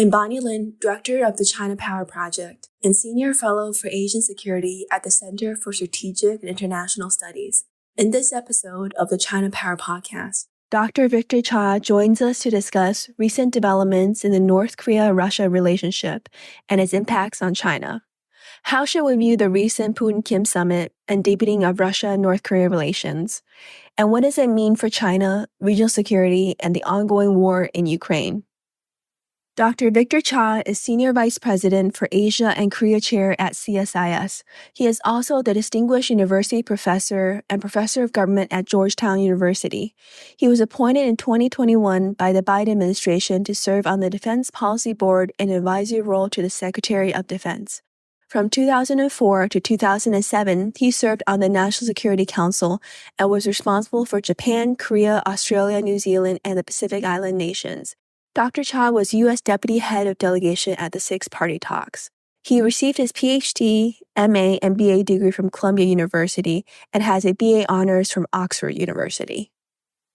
I'm Bonnie Lin, Director of the ChinaPower Project and Senior Fellow for Asian Security at the Center for Strategic and International Studies. In this episode of the ChinaPower Podcast, Dr. Victor Cha joins us to discuss recent developments in the North Korea-Russia relationship and its impacts on China. How should we view the recent Putin-Kim summit and deepening of Russia-North Korea relations? And what does it mean for China, regional security, and the ongoing war in Ukraine? Dr. Victor Cha is Senior Vice President for Asia and Korea Chair at CSIS. He is also the Distinguished University Professor and Professor of Government at Georgetown University. He was appointed in 2021 by the Biden administration to serve on the Defense Policy Board in an advisory role to the Secretary of Defense. From 2004 to 2007, he served on the National Security Council and was responsible for Japan, Korea, Australia, New Zealand, and the Pacific Island nations. Dr. Cha was U.S. Deputy Head of Delegation at the Six-Party Talks. He received his PhD, MA, and BA degree from Columbia University and has a BA honors from Oxford University.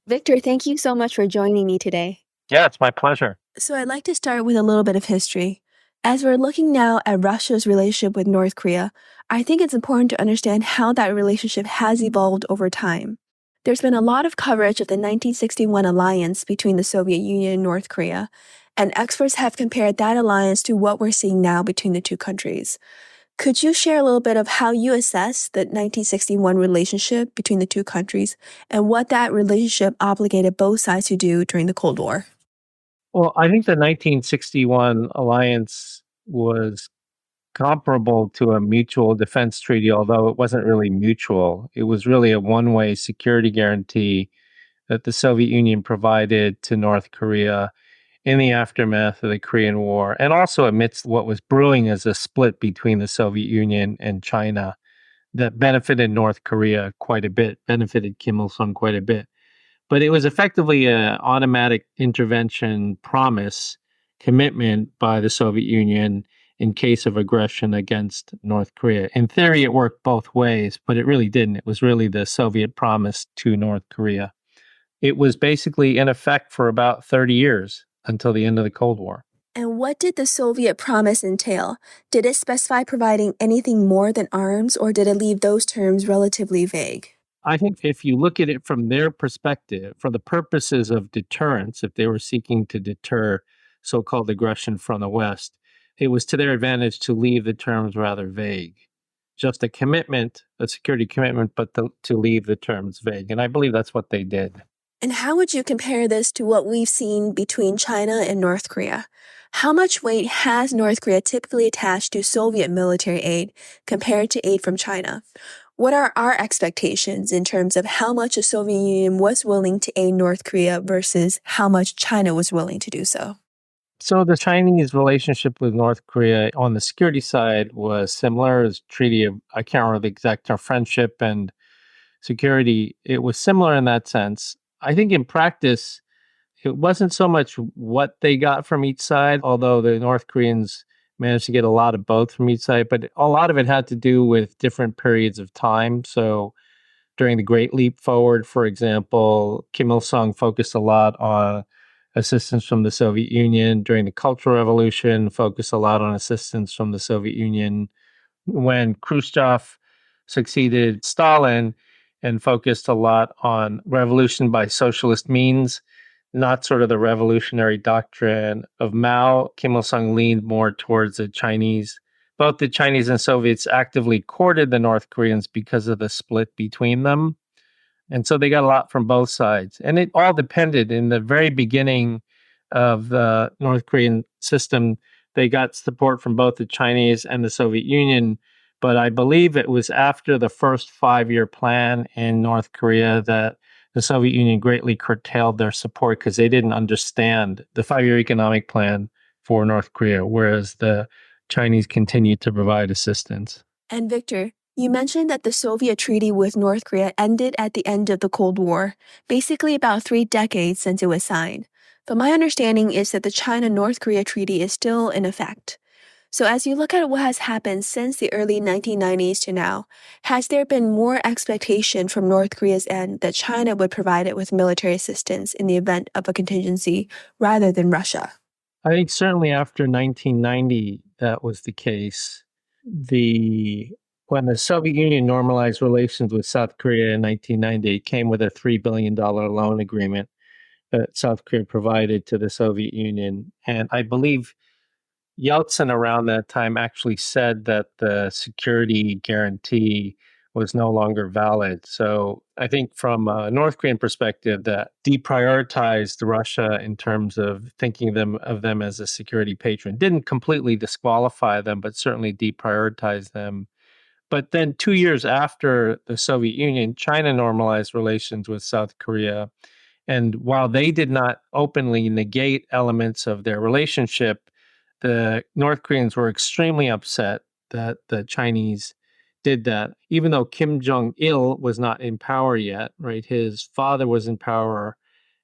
Victor, thank you so much for joining me today. Yeah, it's my pleasure. So I'd like to start with a little bit of history. As we're looking now at Russia's relationship with North Korea, I think it's important to understand how that relationship has evolved over time. There's been a lot of coverage of the 1961 alliance between the Soviet Union and North Korea, and experts have compared that alliance to what we're seeing now between the two countries. Could you share a little bit of how you assess the 1961 relationship between the two countries and what that relationship obligated both sides to do during the Cold War? Well, I think the 1961 alliance was comparable to a mutual defense treaty, although it wasn't really mutual. It was really a one-way security guarantee that the Soviet Union provided to North Korea in the aftermath of the Korean War, and also amidst what was brewing as a split between the Soviet Union and China that benefited North Korea quite a bit, benefited Kim Il-sung quite a bit. But it was effectively an automatic intervention promise, commitment by the Soviet Union in case of aggression against North Korea. In theory, it worked both ways, but it really didn't. It was really the Soviet promise to North Korea. It was basically in effect for about 30 years until the end of the Cold War. And what did the Soviet promise entail? Did it specify providing anything more than arms, or did it leave those terms relatively vague? I think if you look at it from their perspective, for the purposes of deterrence, if they were seeking to deter so-called aggression from the West, it was to their advantage to leave the terms rather vague. Just a commitment, a security commitment, but to leave the terms vague. And I believe that's what they did. And how would you compare this to what we've seen between China and North Korea? How much weight has North Korea typically attached to Soviet military aid compared to aid from China? What are our expectations in terms of how much the Soviet Union was willing to aid North Korea versus how much China was willing to do so? So the Chinese relationship with North Korea on the security side was similar. It was a treaty of, I can't remember the exact term, friendship and security. It was similar in that sense. I think in practice, it wasn't so much what they got from each side, although the North Koreans managed to get a lot of both from each side, but a lot of it had to do with different periods of time. So during the Great Leap Forward, for example, Kim Il-sung focused a lot on assistance from the Soviet Union. During the Cultural Revolution, focused a lot on assistance from the Soviet Union. When Khrushchev succeeded Stalin and focused a lot on revolution by socialist means, not sort of the revolutionary doctrine of Mao, Kim Il-sung leaned more towards the Chinese. Both the Chinese and Soviets actively courted the North Koreans because of the split between them. And so they got a lot from both sides. And it all depended in the very beginning of the North Korean system. They got support from both the Chinese and the Soviet Union. But I believe it was after the first 5-year plan in North Korea that the Soviet Union greatly curtailed their support because they didn't understand the 5-year economic plan for North Korea, whereas the Chinese continued to provide assistance. And Victor, you mentioned that the Soviet treaty with North Korea ended at the end of the Cold War, basically about 3 decades since it was signed. But my understanding is that the China-North Korea treaty is still in effect. So as you look at what has happened since the early 1990s to now, has there been more expectation from North Korea's end that China would provide it with military assistance in the event of a contingency rather than Russia? I think certainly after 1990, that was the case. When the Soviet Union normalized relations with South Korea in 1990, it came with a $3 billion loan agreement that South Korea provided to the Soviet Union. And I believe Yeltsin around that time actually said that the security guarantee was no longer valid. So I think from a North Korean perspective, that deprioritized Russia in terms of thinking of them as a security patron. Didn't completely disqualify them, but certainly deprioritized them. But then 2 years after the Soviet Union, China normalized relations with South Korea. And while they did not openly negate elements of their relationship, the North Koreans were extremely upset that the Chinese did that. Even though Kim Jong il was not in power yet, right? His father was in power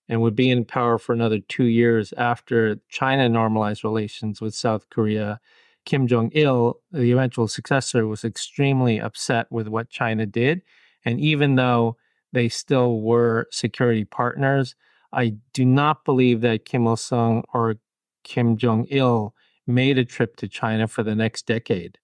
and would be in power for another 2 years after China normalized relations with South Korea. Kim Jong il, the eventual successor, was extremely upset with what China did. And even though they still were security partners, I do not believe that Kim Il sung or Kim Jong il made a trip to China for the next decade.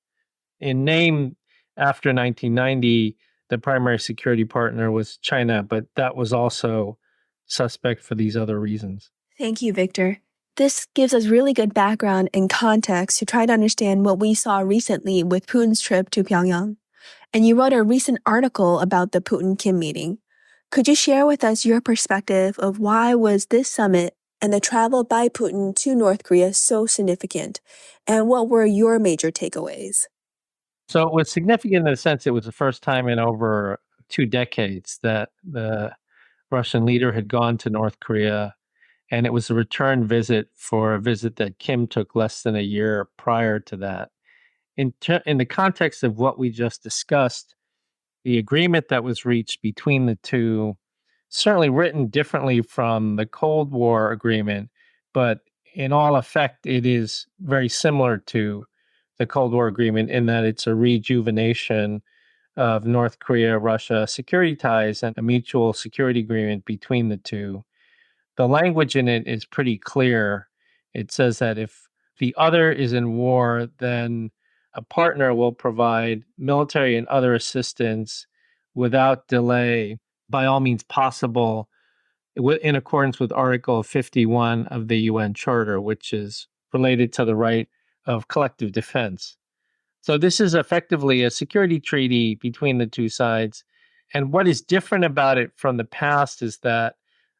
In name, after 1990, the primary security partner was China, but that was also suspect for these other reasons. Thank you, Victor. This gives us really good background and context to try to understand what we saw recently with Putin's trip to Pyongyang. And you wrote a recent article about the Putin-Kim meeting. Could you share with us your perspective of why was this summit and the travel by Putin to North Korea so significant? And what were your major takeaways? So it was significant in the sense it was the first time in over 2 decades that the Russian leader had gone to North Korea. And it was a return visit for a visit that Kim took less than a year prior to that. In the context of what we just discussed, the agreement that was reached between the two, certainly written differently from the Cold War agreement, but in all effect, it is very similar to the Cold War agreement in that it's a rejuvenation of North Korea Russia security ties and a mutual security agreement between the two. The language in it is pretty clear. It says that if the other is in war, then a partner will provide military and other assistance without delay, by all means possible, in accordance with Article 51 of the UN Charter, which is related to the right of collective defense. So this is effectively a security treaty between the two sides. And what is different about it from the past is that,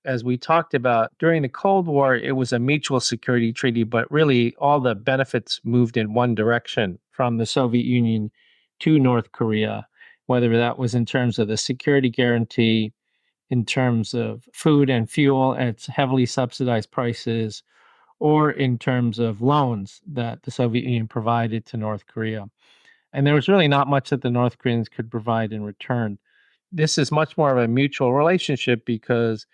as we talked about, during the Cold War, it was a mutual security treaty, but really all the benefits moved in one direction from the Soviet Union to North Korea, whether that was in terms of the security guarantee, in terms of food and fuel at heavily subsidized prices, or in terms of loans that the Soviet Union provided to North Korea. And there was really not much that the North Koreans could provide in return. This is much more of a mutual relationship because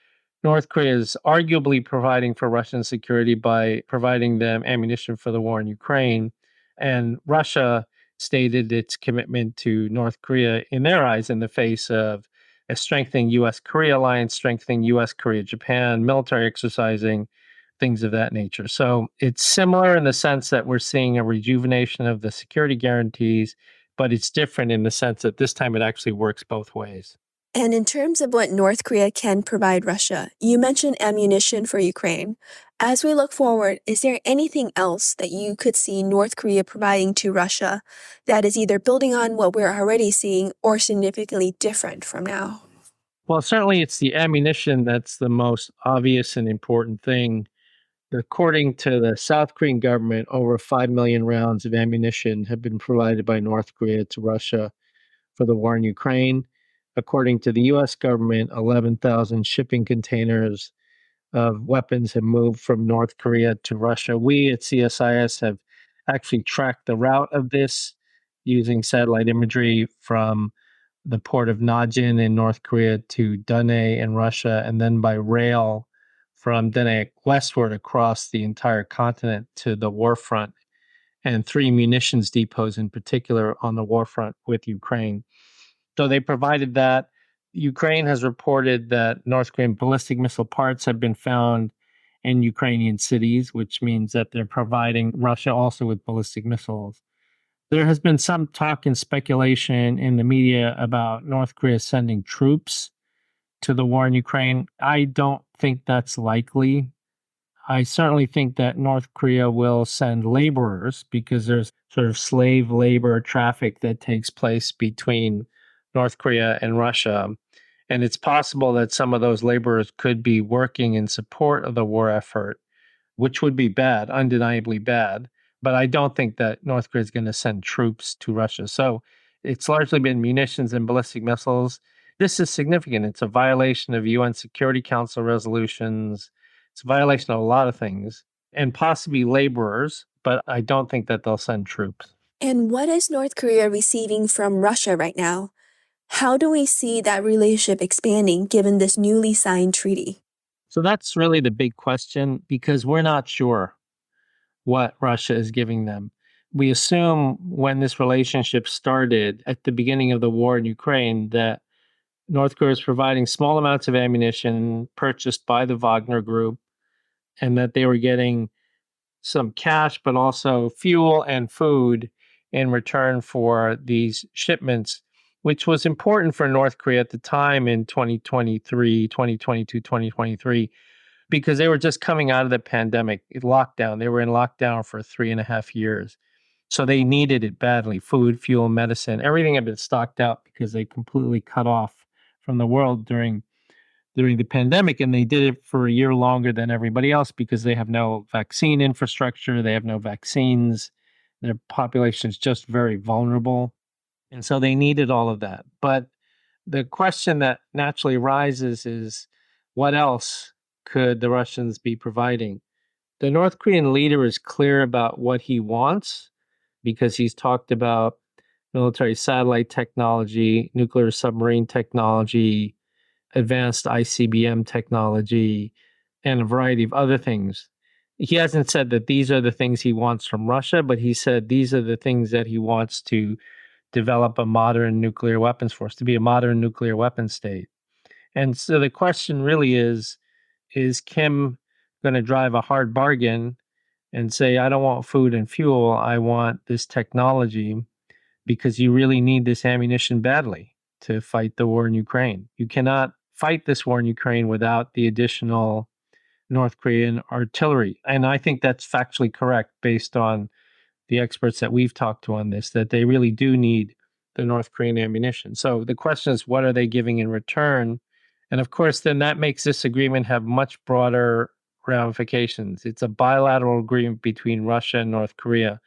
North Korea is arguably providing for Russian security by providing them ammunition for the war in Ukraine. And Russia stated its commitment to North Korea in their eyes in the face of a strengthening US Korea alliance, strengthening US Korea Japan, military exercising, things of that nature. So it's similar in the sense that we're seeing a rejuvenation of the security guarantees, but it's different in the sense that this time it actually works both ways. And in terms of what North Korea can provide Russia, you mentioned ammunition for Ukraine. As we look forward, is there anything else that you could see North Korea providing to Russia that is either building on what we're already seeing or significantly different from now? Well, certainly it's the ammunition that's the most obvious and important thing. According to the South Korean government, over 5 million rounds of ammunition have been provided by North Korea to Russia for the war in Ukraine. According to the US government, 11,000 shipping containers of weapons have moved from North Korea to Russia. We at CSIS have actually tracked the route of this using satellite imagery from the port of Najin in North Korea to Done in Russia, and then by rail from Done westward across the entire continent to the war front, and 3 munitions depots in particular on the war front with Ukraine. So they provided that. Ukraine has reported that North Korean ballistic missile parts have been found in Ukrainian cities, which means that they're providing Russia also with ballistic missiles. There has been some talk and speculation in the media about North Korea sending troops to the war in Ukraine. I don't think that's likely. I certainly think that North Korea will send laborers because there's sort of slave labor traffic that takes place between North Korea and Russia. And it's possible that some of those laborers could be working in support of the war effort, which would be bad, undeniably bad. But I don't think that North Korea is going to send troops to Russia. So it's largely been munitions and ballistic missiles. This is significant. It's a violation of UN Security Council resolutions. It's a violation of a lot of things and possibly laborers, but I don't think that they'll send troops. And what is North Korea receiving from Russia right now? How do we see that relationship expanding given this newly signed treaty? So that's really the big question because we're not sure what Russia is giving them. We assume when this relationship started at the beginning of the war in Ukraine that North Korea is providing small amounts of ammunition purchased by the Wagner Group and that they were getting some cash, but also fuel and food in return for these shipments, which was important for North Korea at the time in 2023, 2022, 2023, because they were just coming out of the pandemic lockdown. They were in lockdown for 3.5 years. So they needed it badly, food, fuel, medicine. Everything had been stocked out because they completely cut off from the world during the pandemic, and they did it for a year longer than everybody else because they have no vaccine infrastructure, they have no vaccines, their population is just very vulnerable, and so they needed all of that. But the question that naturally arises is, what else could the Russians be providing? The North Korean leader is clear about what he wants because he's talked about military satellite technology, nuclear submarine technology, advanced ICBM technology, and a variety of other things. He hasn't said that these are the things he wants from Russia, but he said these are the things that he wants to develop a modern nuclear weapons force, to be a modern nuclear weapons state. And so the question really is Kim going to drive a hard bargain and say, I don't want food and fuel, I want this technology because you really need this ammunition badly to fight the war in Ukraine. You cannot fight this war in Ukraine without the additional North Korean artillery. And I think that's factually correct based on the experts that we've talked to on this, that they really do need the North Korean ammunition. So the question is, what are they giving in return? And of course, then that makes this agreement have much broader ramifications. It's a bilateral agreement between Russia and North Korea,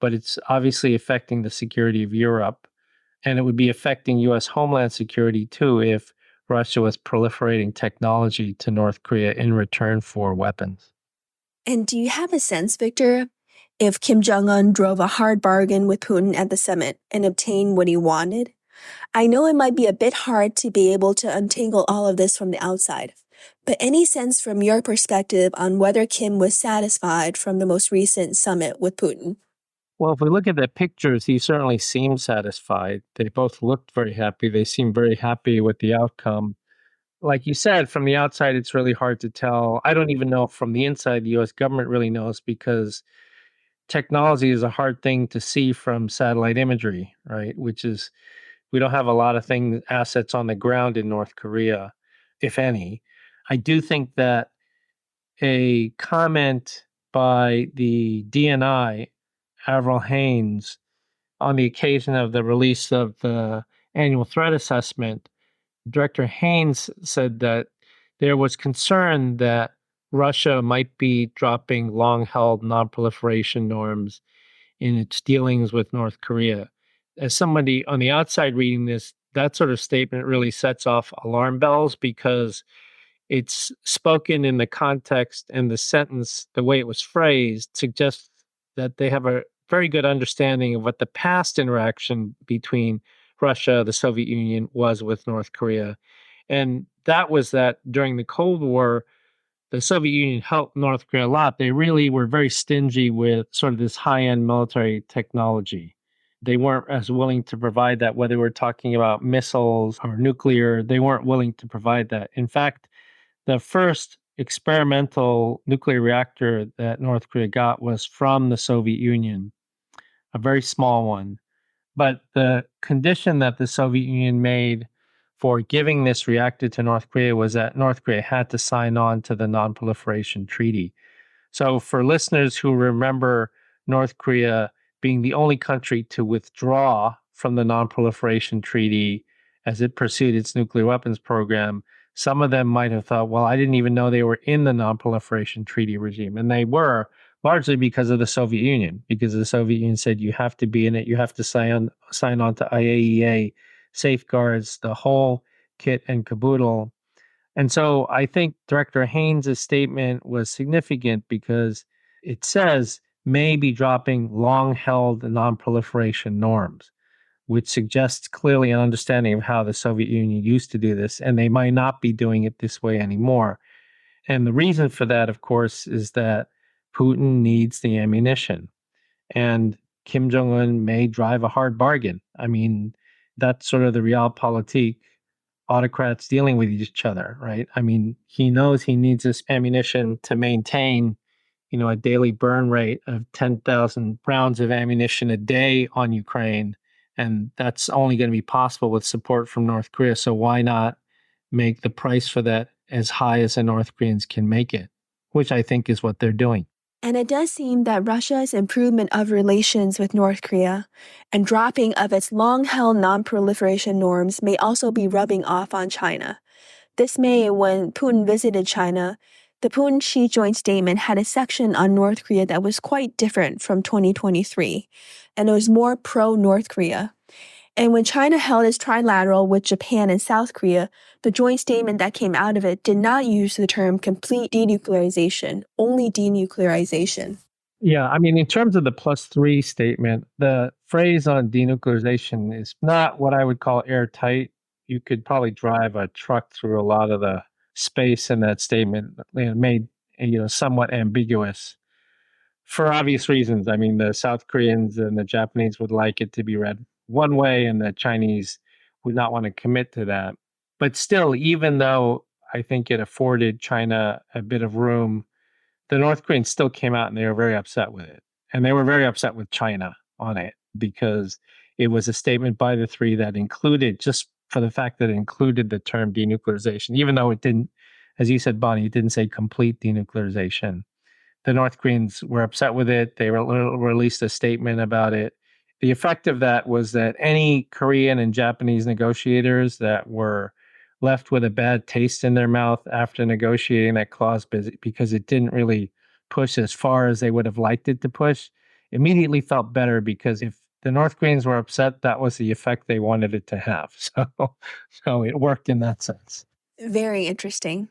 but it's obviously affecting the security of Europe. And it would be affecting U.S. homeland security too if Russia was proliferating technology to North Korea in return for weapons. And do you have a sense, Victor, if Kim Jong-un drove a hard bargain with Putin at the summit and obtained what he wanted? I know it might be a bit hard to be able to untangle all of this from the outside, but any sense from your perspective on whether Kim was satisfied from the most recent summit with Putin? Well, if we look at the pictures, he certainly seemed satisfied. They both looked very happy. They seemed very happy with the outcome. Like you said, from the outside, it's really hard to tell. I don't even know if from the inside the US government really knows because technology is a hard thing to see from satellite imagery, right? Which is, we don't have a lot of assets on the ground in North Korea, if any. I do think that a comment by the DNI, Avril Haines, on the occasion of the release of the annual threat assessment, Director Haines said that there was concern that Russia might be dropping long-held non-proliferation norms in its dealings with North Korea. As somebody on the outside reading this, that sort of statement really sets off alarm bells because it's spoken in the context and the sentence, the way it was phrased, suggests that they have a very good understanding of what the past interaction between Russia, the Soviet Union, was with North Korea. And that was that during the Cold War, the Soviet Union helped North Korea a lot. They really were very stingy with sort of this high-end military technology. They weren't as willing to provide that, whether we're talking about missiles or nuclear, they weren't willing to provide that. In fact, the first experimental nuclear reactor that North Korea got was from the Soviet Union, a very small one. But the condition that the Soviet Union made for giving this reactor to North Korea was that North Korea had to sign on to the Non-Proliferation Treaty. So, for listeners who remember North Korea being the only country to withdraw from the Non-Proliferation Treaty as it pursued its nuclear weapons program, some of them might have thought, well, I didn't even know they were in the Non-Proliferation Treaty regime. And they were, largely because of the Soviet Union, because the Soviet Union said you have to be in it, you have to sign on to IAEA safeguards, the whole kit and caboodle. And so I think Director Haynes' statement was significant because it says may be dropping long-held non-proliferation norms, which suggests clearly an understanding of how the Soviet Union used to do this, and they might not be doing it this way anymore. And the reason for that, of course, is that Putin needs the ammunition, and Kim Jong-un may drive a hard bargain. I mean, that's sort of the realpolitik, autocrats dealing with each other, right? I mean, he knows he needs this ammunition to maintain, a daily burn rate of 10,000 rounds of ammunition a day on Ukraine. And that's only going to be possible with support from North Korea. So why not make the price for that as high as the North Koreans can make it, which I think is what they're doing. And it does seem that Russia's improvement of relations with North Korea and dropping of its long-held non-proliferation norms may also be rubbing off on China. This May, when Putin visited China, the Putin-Xi joint statement had a section on North Korea that was quite different from 2023, and it was more pro-North Korea. And when China held its trilateral with Japan and South Korea, the joint statement that came out of it did not use the term complete denuclearization, only denuclearization. Yeah, I mean, in terms of the +3 statement, the phrase on denuclearization is not what I would call airtight. You could probably drive a truck through a lot of the space in that statement, made somewhat ambiguous for obvious reasons. I mean, the South Koreans and the Japanese would like it to be read one way, and the Chinese would not want to commit to that. But still, even though I think it afforded China a bit of room, the North Koreans still came out and they were very upset with it. And they were very upset with China on it because it was a statement by the three that included, just for the fact that it included the term denuclearization, even though it didn't, as you said, Bonnie, it didn't say complete denuclearization. The North Koreans were upset with it. They released a statement about it. The effect of that was that any Korean and Japanese negotiators that were left with a bad taste in their mouth after negotiating that clause because it didn't really push as far as they would have liked it to push, immediately felt better, because if the North Koreans were upset, that was the effect they wanted it to have. So it worked in that sense. Very interesting.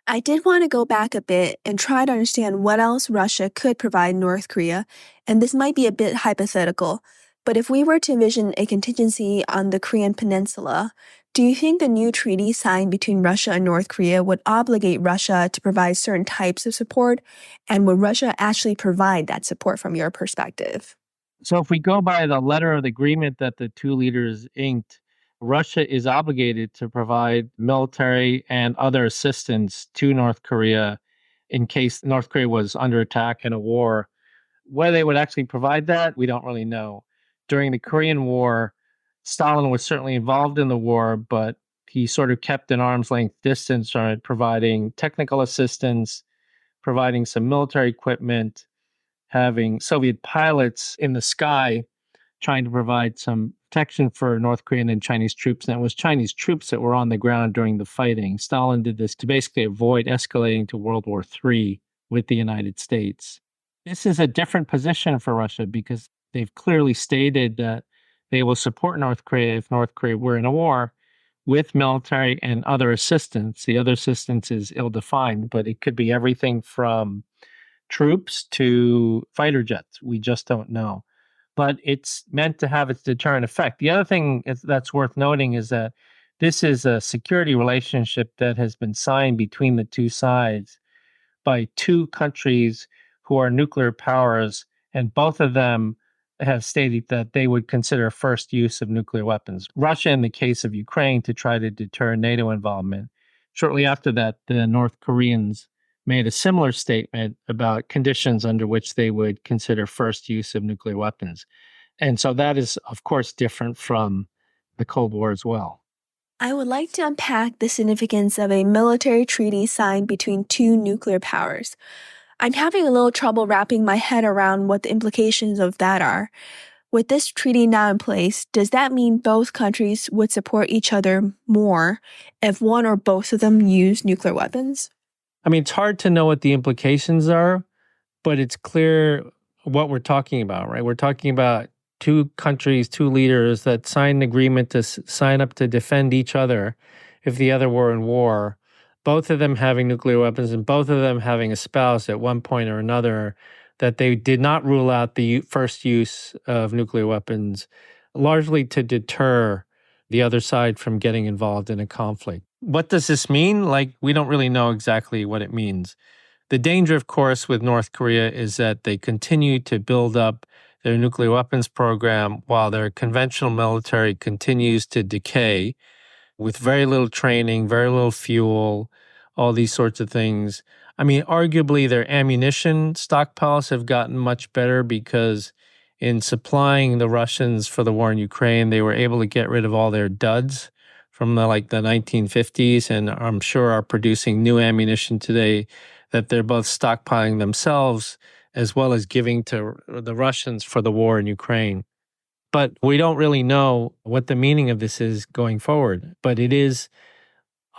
I did want to go back a bit and try to understand what else Russia could provide North Korea, and this might be a bit hypothetical, but if we were to envision a contingency on the Korean peninsula, do you think the new treaty signed between Russia and North Korea would obligate Russia to provide certain types of support, and would Russia actually provide that support from your perspective? So if we go by the letter of the agreement that the two leaders inked, Russia is obligated to provide military and other assistance to North Korea in case North Korea was under attack in a war. Whether they would actually provide that, we don't really know. During the Korean War, Stalin was certainly involved in the war, but he sort of kept an arm's length distance from it, providing technical assistance, providing some military equipment, having Soviet pilots in the sky trying to provide some protection for North Korean and Chinese troops. And it was Chinese troops that were on the ground during the fighting. Stalin did this to basically avoid escalating to World War III with the United States. This is a different position for Russia because they've clearly stated that they will support North Korea if North Korea were in a war with military and other assistance. The other assistance is ill-defined, but it could be everything from troops to fighter jets. We just don't know. But it's meant to have its deterrent effect. The other thing that's worth noting is that this is a security relationship that has been signed between the two sides by two countries who are nuclear powers, and both of them have stated that they would consider first use of nuclear weapons. Russia, in the case of Ukraine, to try to deter NATO involvement. Shortly after that, the North Koreans made a similar statement about conditions under which they would consider first use of nuclear weapons. And so that is, of course, different from the Cold War as well. I would like to unpack the significance of a military treaty signed between two nuclear powers. I'm having a little trouble wrapping my head around what the implications of that are. With this treaty now in place, does that mean both countries would support each other more if one or both of them use nuclear weapons? I mean, it's hard to know what the implications are, but it's clear what we're talking about, right? We're talking about two countries, two leaders that signed an agreement to sign up to defend each other if the other were in war, both of them having nuclear weapons and both of them having espoused at one point or another that they did not rule out the first use of nuclear weapons, largely to deter the other side from getting involved in a conflict. What does this mean? We don't really know exactly what it means. The danger, of course, with North Korea is that they continue to build up their nuclear weapons program while their conventional military continues to decay with very little training, very little fuel, all these sorts of things. I mean, arguably their ammunition stockpiles have gotten much better because in supplying the Russians for the war in Ukraine, they were able to get rid of all their duds from the 1950s, and I'm sure are producing new ammunition today that they're both stockpiling themselves as well as giving to the Russians for the war in Ukraine. But we don't really know what the meaning of this is going forward. But it is,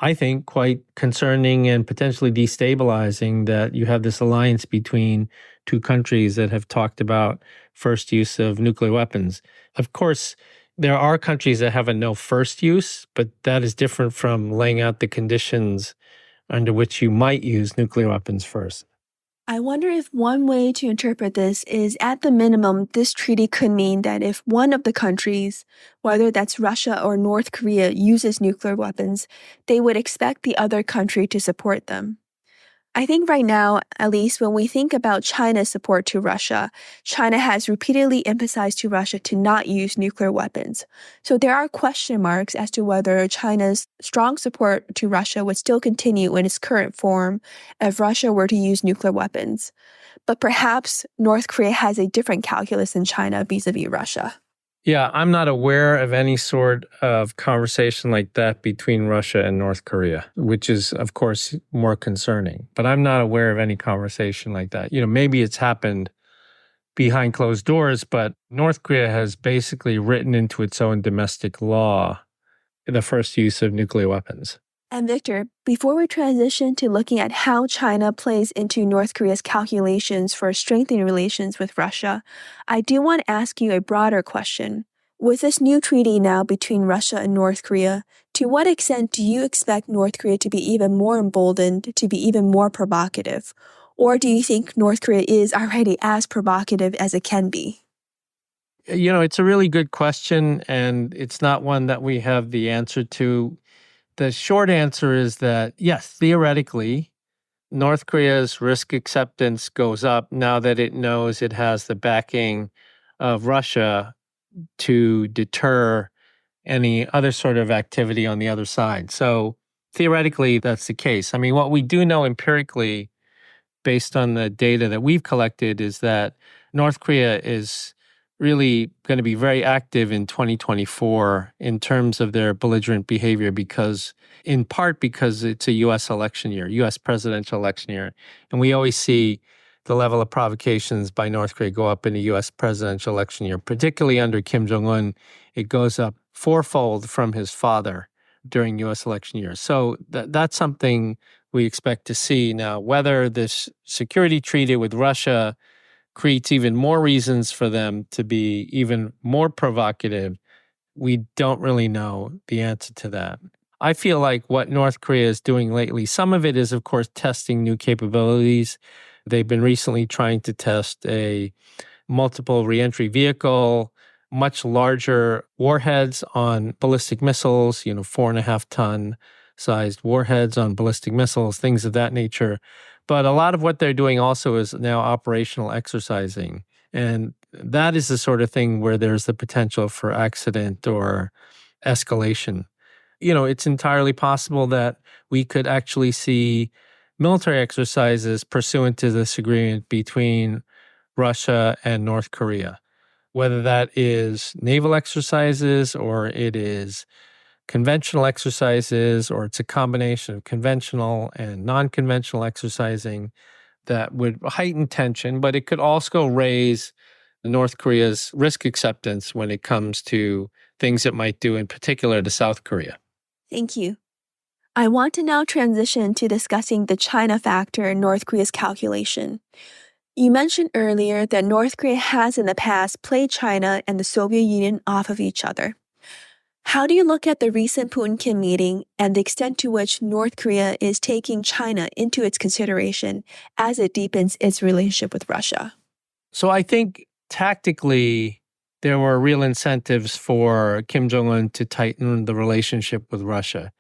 I think, quite concerning and potentially destabilizing that you have this alliance between two countries that have talked about first use of nuclear weapons. Of course, there are countries that have a no first use, but that is different from laying out the conditions under which you might use nuclear weapons first. I wonder if one way to interpret this is, at the minimum, this treaty could mean that if one of the countries, whether that's Russia or North Korea, uses nuclear weapons, they would expect the other country to support them. I think right now, at least when we think about China's support to Russia, China has repeatedly emphasized to Russia to not use nuclear weapons. So there are question marks as to whether China's strong support to Russia would still continue in its current form if Russia were to use nuclear weapons. But perhaps North Korea has a different calculus than China vis-a-vis Russia. Yeah, I'm not aware of any sort of conversation like that between Russia and North Korea, which is, of course, more concerning. But I'm not aware of any conversation like that. Maybe it's happened behind closed doors, but North Korea has basically written into its own domestic law the first use of nuclear weapons. And Victor, before we transition to looking at how China plays into North Korea's calculations for strengthening relations with Russia, I do want to ask you a broader question. With this new treaty now between Russia and North Korea, to what extent do you expect North Korea to be even more emboldened, to be even more provocative? Or do you think North Korea is already as provocative as it can be? It's a really good question, and it's not one that we have the answer to. The short answer is that, yes, theoretically, North Korea's risk acceptance goes up now that it knows it has the backing of Russia to deter any other sort of activity on the other side. So theoretically, that's the case. I mean, what we do know empirically, based on the data that we've collected, is that North Korea is really going to be very active in 2024 in terms of their belligerent behavior in part because it's a U.S. election year, U.S. presidential election year. And we always see the level of provocations by North Korea go up in a U.S. presidential election year, particularly under Kim Jong-un. It goes up fourfold from his father during U.S. election years. So that's something we expect to see. Now, whether this security treaty with Russia creates even more reasons for them to be even more provocative, we don't really know the answer to that. I feel like what North Korea is doing lately, some of it is, of course, testing new capabilities. They've been recently trying to test a multiple reentry vehicle, much larger warheads on ballistic missiles, 4.5-ton sized warheads on ballistic missiles, things of that nature. But a lot of what they're doing also is now operational exercising. And that is the sort of thing where there's the potential for accident or escalation. It's entirely possible that we could actually see military exercises pursuant to this agreement between Russia and North Korea, whether that is naval exercises or it is conventional exercises or it's a combination of conventional and non-conventional exercising that would heighten tension, but it could also raise North Korea's risk acceptance when it comes to things it might do, in particular to South Korea. Thank you. I want to now transition to discussing the China factor in North Korea's calculation. You mentioned earlier that North Korea has in the past played China and the Soviet Union off of each other. How do you look at the recent Putin-Kim meeting and the extent to which North Korea is taking China into its consideration as it deepens its relationship with Russia? So I think tactically, there were real incentives for Kim Jong-un to tighten the relationship with Russia.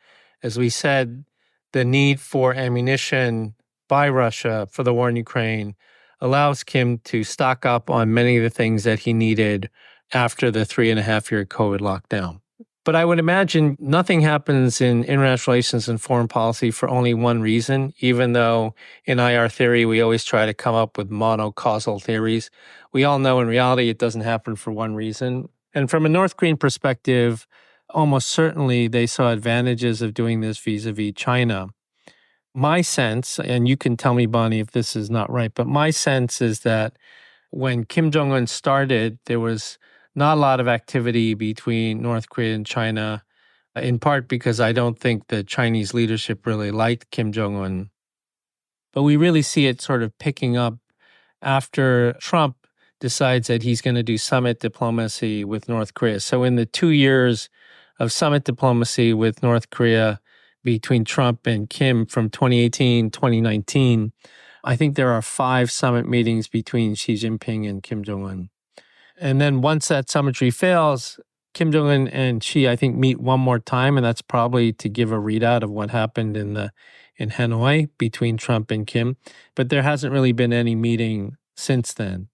As we said, the need for ammunition by Russia for the war in Ukraine allows Kim to stock up on many of the things that he needed after the 3.5-year COVID lockdown. But I would imagine nothing happens in international relations and foreign policy for only one reason, even though in IR theory, we always try to come up with monocausal theories. We all know in reality it doesn't happen for one reason. And from a North Korean perspective, almost certainly they saw advantages of doing this vis-a-vis China. My sense, and you can tell me, Bonnie, if this is not right, but my sense is that when Kim Jong-un started, there was not a lot of activity between North Korea and China, in part because I don't think the Chinese leadership really liked Kim Jong-un. But we really see it sort of picking up after Trump decides that he's going to do summit diplomacy with North Korea. So in the 2 years of summit diplomacy with North Korea between Trump and Kim from 2018, 2019, I think there are 5 summit meetings between Xi Jinping and Kim Jong-un. And then once that summitry fails, Kim Jong-un and Xi, I think, meet one more time, and that's probably to give a readout of what happened in Hanoi between Trump and Kim. But there hasn't really been any meeting since then.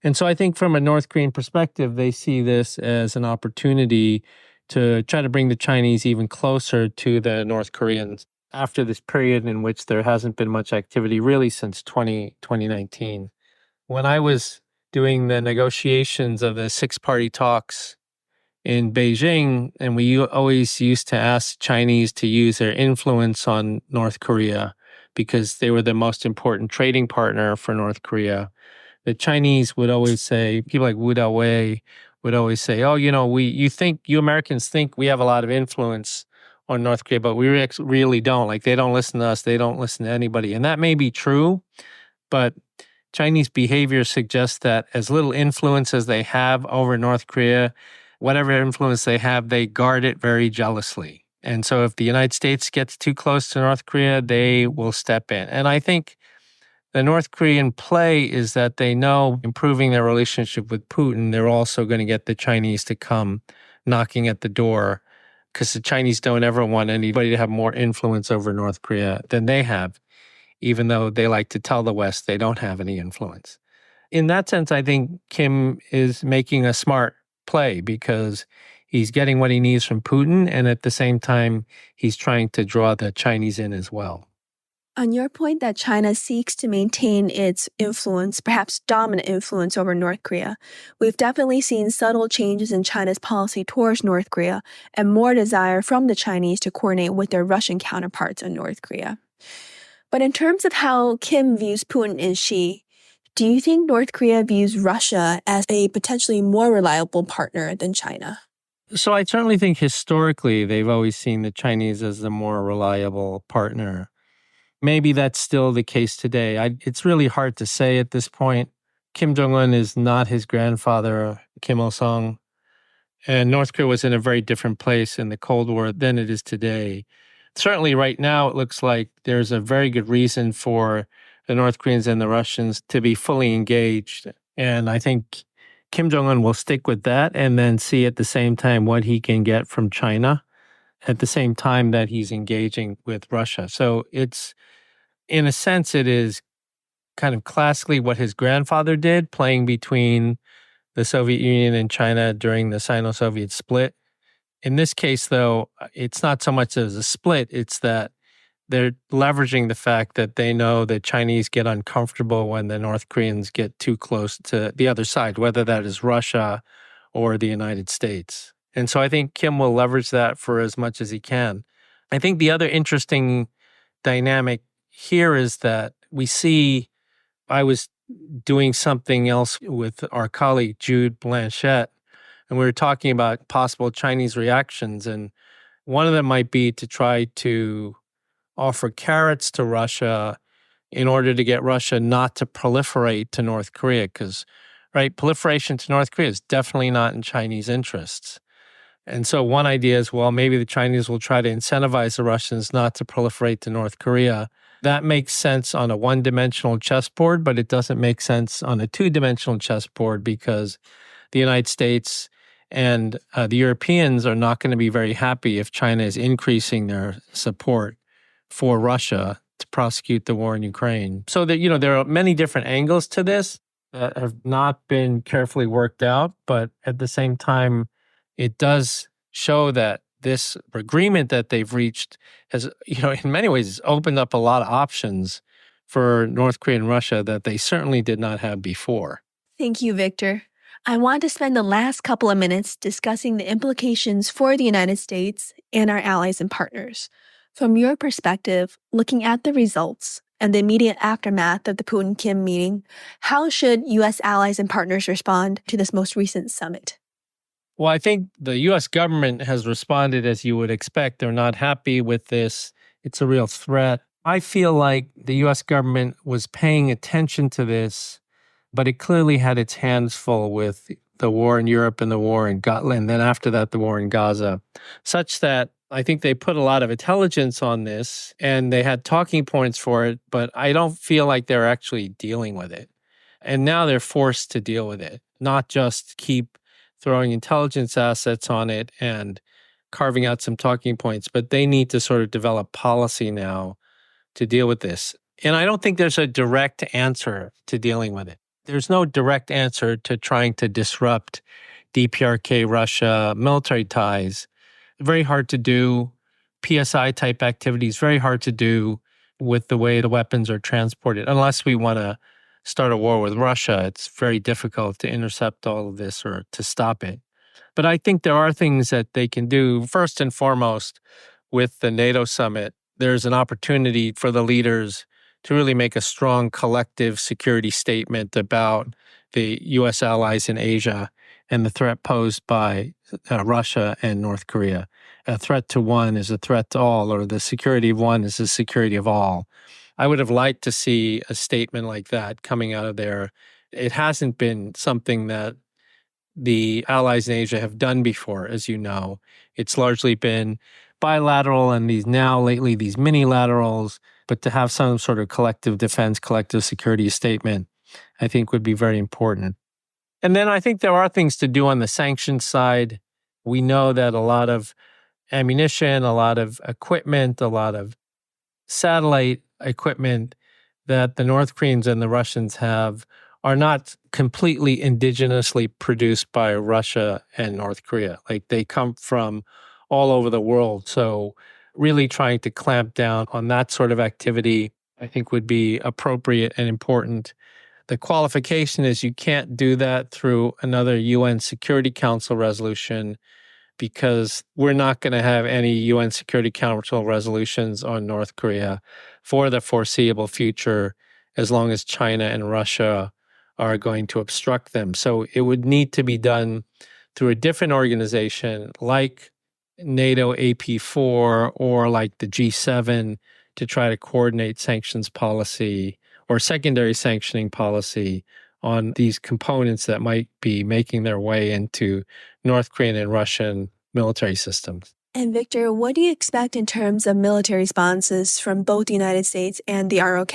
And so I think from a North Korean perspective, they see this as an opportunity to try to bring the Chinese even closer to the North Koreans after this period in which there hasn't been much activity really since 2019. When I was doing the negotiations of the 6-party talks in Beijing, and we always used to ask Chinese to use their influence on North Korea because they were the most important trading partner for North Korea. The Chinese would always say, people like Wu Dawei would always say, oh, you Americans think we have a lot of influence on North Korea, but we really don't. Like, they don't listen to us. They don't listen to anybody. And that may be true, but Chinese behavior suggests that as little influence as they have over North Korea, whatever influence they have, they guard it very jealously. And so if the United States gets too close to North Korea, they will step in. And I think the North Korean play is that they know improving their relationship with Putin, they're also going to get the Chinese to come knocking at the door, because the Chinese don't ever want anybody to have more influence over North Korea than they have, even though they like to tell the West they don't have any influence. In that sense, I think Kim is making a smart play because he's getting what he needs from Putin, and at the same time, he's trying to draw the Chinese in as well. On your point that China seeks to maintain its influence, perhaps dominant influence over North Korea, we've definitely seen subtle changes in China's policy towards North Korea and more desire from the Chinese to coordinate with their Russian counterparts in North Korea. But in terms of how Kim views Putin and Xi, do you think North Korea views Russia as a potentially more reliable partner than China? So I certainly think historically they've always seen the Chinese as the more reliable partner. Maybe that's still the case today. It's really hard to say at this point. Kim Jong-un is not his grandfather, Kim Il-sung, and North Korea was in a very different place in the Cold War than it is today. Certainly right now, it looks like there's a very good reason for the North Koreans and the Russians to be fully engaged. And I think Kim Jong-un will stick with that and then see at the same time what he can get from China at the same time that he's engaging with Russia. So it's, in a sense, it is kind of classically what his grandfather did, playing between the Soviet Union and China during the Sino-Soviet split. In this case, though, it's not so much as a split, it's that they're leveraging the fact that they know the Chinese get uncomfortable when the North Koreans get too close to the other side, whether that is Russia or the United States. And so I think Kim will leverage that for as much as he can. I think the other interesting dynamic here is that we see, I was doing something else with our colleague Jude Blanchette, and we were talking about possible Chinese reactions. And one of them might be to try to offer carrots to Russia in order to get Russia not to proliferate to North Korea, because, right, proliferation to North Korea is definitely not in Chinese interests. And so one idea is, well, maybe the Chinese will try to incentivize the Russians not to proliferate to North Korea. That makes sense on a one-dimensional chessboard, but it doesn't make sense on a two-dimensional chessboard because the United States and the Europeans are not going to be very happy if China is increasing their support for Russia to prosecute the war in Ukraine. So that, there are many different angles to this that have not been carefully worked out, but at the same time, it does show that this agreement that they've reached has, in many ways opened up a lot of options for North Korea and Russia that they certainly did not have before. Thank you, Victor. I want to spend the last couple of minutes discussing the implications for the United States and our allies and partners. From your perspective, looking at the results and the immediate aftermath of the Putin-Kim meeting, how should U.S. allies and partners respond to this most recent summit? Well, I think the U.S. government has responded as you would expect. They're not happy with this. It's a real threat. I feel like the U.S. government was paying attention to this, but it clearly had its hands full with the war in Europe and the war in Gaza, and then after that, the war in Gaza, such that I think they put a lot of intelligence on this and they had talking points for it, but I don't feel like they're actually dealing with it. And now they're forced to deal with it, not just keep throwing intelligence assets on it and carving out some talking points, but they need to sort of develop policy now to deal with this. And I don't think there's a direct answer to dealing with it. There's no direct answer to trying to disrupt DPRK Russia military ties. Very hard to do. PSI type activities, very hard to do with the way the weapons are transported. Unless we want to start a war with Russia, it's very difficult to intercept all of this or to stop it. But I think there are things that they can do. First and foremost, with the NATO summit, there's an opportunity for the leaders to really make a strong collective security statement about the U.S. allies in Asia and the threat posed by Russia and North Korea. A threat to one is a threat to all, or the security of one is the security of all. I would have liked to see a statement like that coming out of there. It hasn't been something that the allies in Asia have done before, as you know. It's largely been bilateral and lately these mini-laterals, but to have some sort of collective defense, collective security statement, I think would be very important. And then I think there are things to do on the sanctions side. We know that a lot of ammunition, a lot of equipment, a lot of satellite equipment that the North Koreans and the Russians have are not completely indigenously produced by Russia and North Korea. Like, they come from all over the world. So really trying to clamp down on that sort of activity, I think, would be appropriate and important. The qualification is you can't do that through another UN Security Council resolution, because we're not going to have any UN Security Council resolutions on North Korea for the foreseeable future, as long as China and Russia are going to obstruct them. So it would need to be done through a different organization like NATO AP4 or like the G7 to try to coordinate sanctions policy or secondary sanctioning policy on these components that might be making their way into North Korean and Russian military systems. And Victor, what do you expect in terms of military responses from both the United States and the ROK?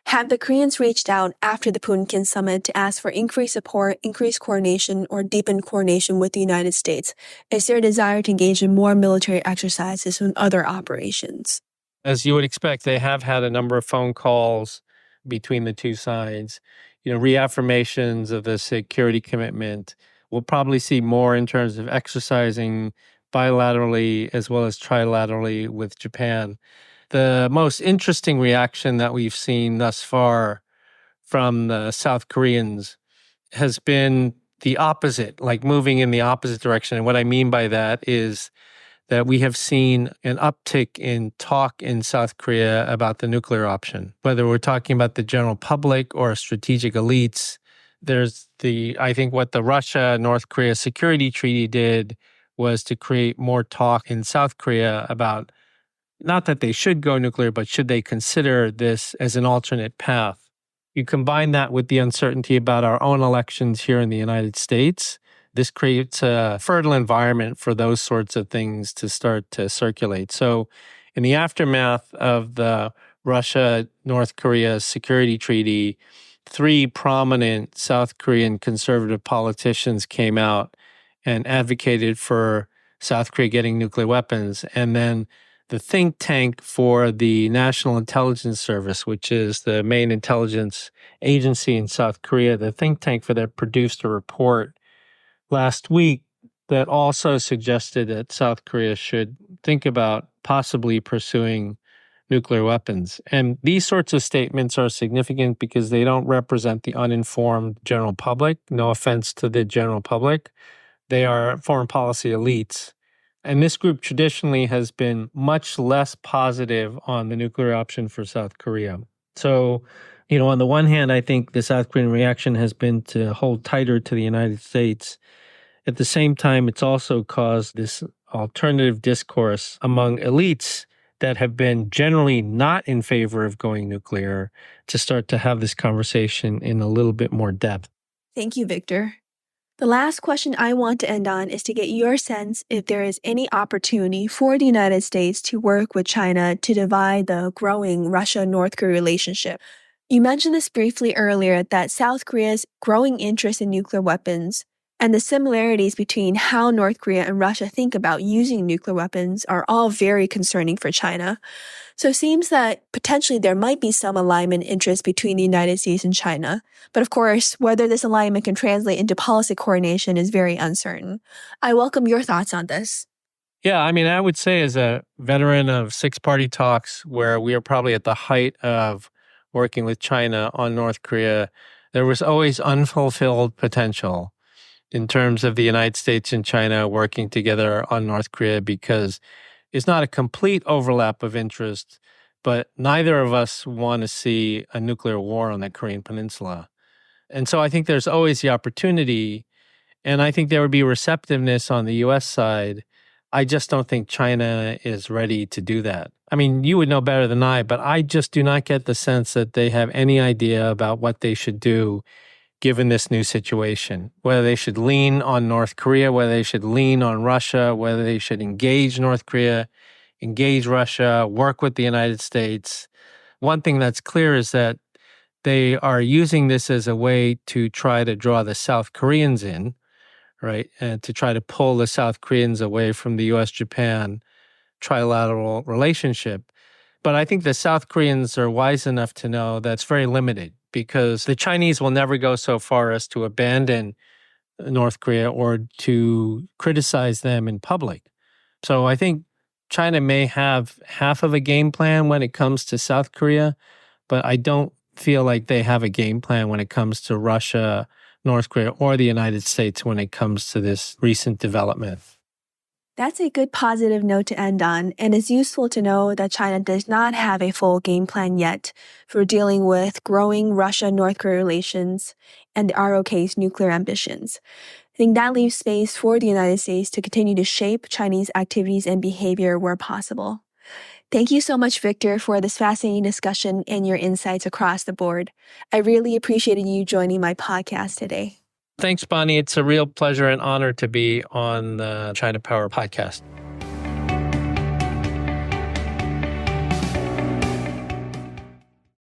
Have the Koreans reached out after the Putin-Kim summit to ask for increased support, increased coordination, or deepened coordination with the United States? Is there a desire to engage in more military exercises and other operations? As you would expect, they have had a number of phone calls between the two sides, reaffirmations of the security commitment. We'll probably see more in terms of exercising bilaterally as well as trilaterally with Japan. The most interesting reaction that we've seen thus far from the South Koreans has been the opposite, like moving in the opposite direction. And what I mean by that is that we have seen an uptick in talk in South Korea about the nuclear option, whether we're talking about the general public or strategic elites. I think what the Russia-North Korea security treaty did was to create more talk in South Korea about not that they should go nuclear, but should they consider this as an alternate path. You combine that with the uncertainty about our own elections here in the United States, this creates a fertile environment for those sorts of things to start to circulate. So in the aftermath of the Russia-North Korea security treaty, 3 prominent South Korean conservative politicians came out and advocated for South Korea getting nuclear weapons. And then the think tank for the National Intelligence Service, which is the main intelligence agency in South Korea, the think tank for that produced a report last week that also suggested that South Korea should think about possibly pursuing nuclear weapons. And these sorts of statements are significant because they don't represent the uninformed general public. No offense to the general public. They are foreign policy elites. And this group traditionally has been much less positive on the nuclear option for South Korea. So, on the one hand, I think the South Korean reaction has been to hold tighter to the United States. At the same time, it's also caused this alternative discourse among elites that have been generally not in favor of going nuclear to start to have this conversation in a little bit more depth. Thank you, Victor. The last question I want to end on is to get your sense if there is any opportunity for the United States to work with China to divide the growing Russia-North Korea relationship. You mentioned this briefly earlier that South Korea's growing interest in nuclear weapons and the similarities between how North Korea and Russia think about using nuclear weapons are all very concerning for China. So it seems that potentially there might be some alignment interest between the United States and China. But of course, whether this alignment can translate into policy coordination is very uncertain. I welcome your thoughts on this. Yeah, I would say as a veteran of 6-party talks, where we are probably at the height of working with China on North Korea, there was always unfulfilled potential in terms of the United States and China working together on North Korea, because it's not a complete overlap of interest, but neither of us want to see a nuclear war on the Korean Peninsula. And so I think there's always the opportunity, and I think there would be receptiveness on the U.S. side. I just don't think China is ready to do that. You would know better than I, but I just do not get the sense that they have any idea about what they should do given this new situation, whether they should lean on North Korea, whether they should lean on Russia, whether they should engage North Korea, engage Russia, work with the United States. One thing that's clear is that they are using this as a way to try to draw the South Koreans in, right? And to try to pull the South Koreans away from the U.S.-Japan trilateral relationship. But I think the South Koreans are wise enough to know that's very limited, because the Chinese will never go so far as to abandon North Korea or to criticize them in public. So I think China may have half of a game plan when it comes to South Korea, but I don't feel like they have a game plan when it comes to Russia, North Korea, or the United States when it comes to this recent development. That's a good positive note to end on, and it's useful to know that China does not have a full game plan yet for dealing with growing Russia-North Korea relations and the ROK's nuclear ambitions. I think that leaves space for the United States to continue to shape Chinese activities and behavior where possible. Thank you so much, Victor, for this fascinating discussion and your insights across the board. I really appreciated you joining my podcast today. Thanks, Bonnie. It's a real pleasure and honor to be on the ChinaPower Podcast.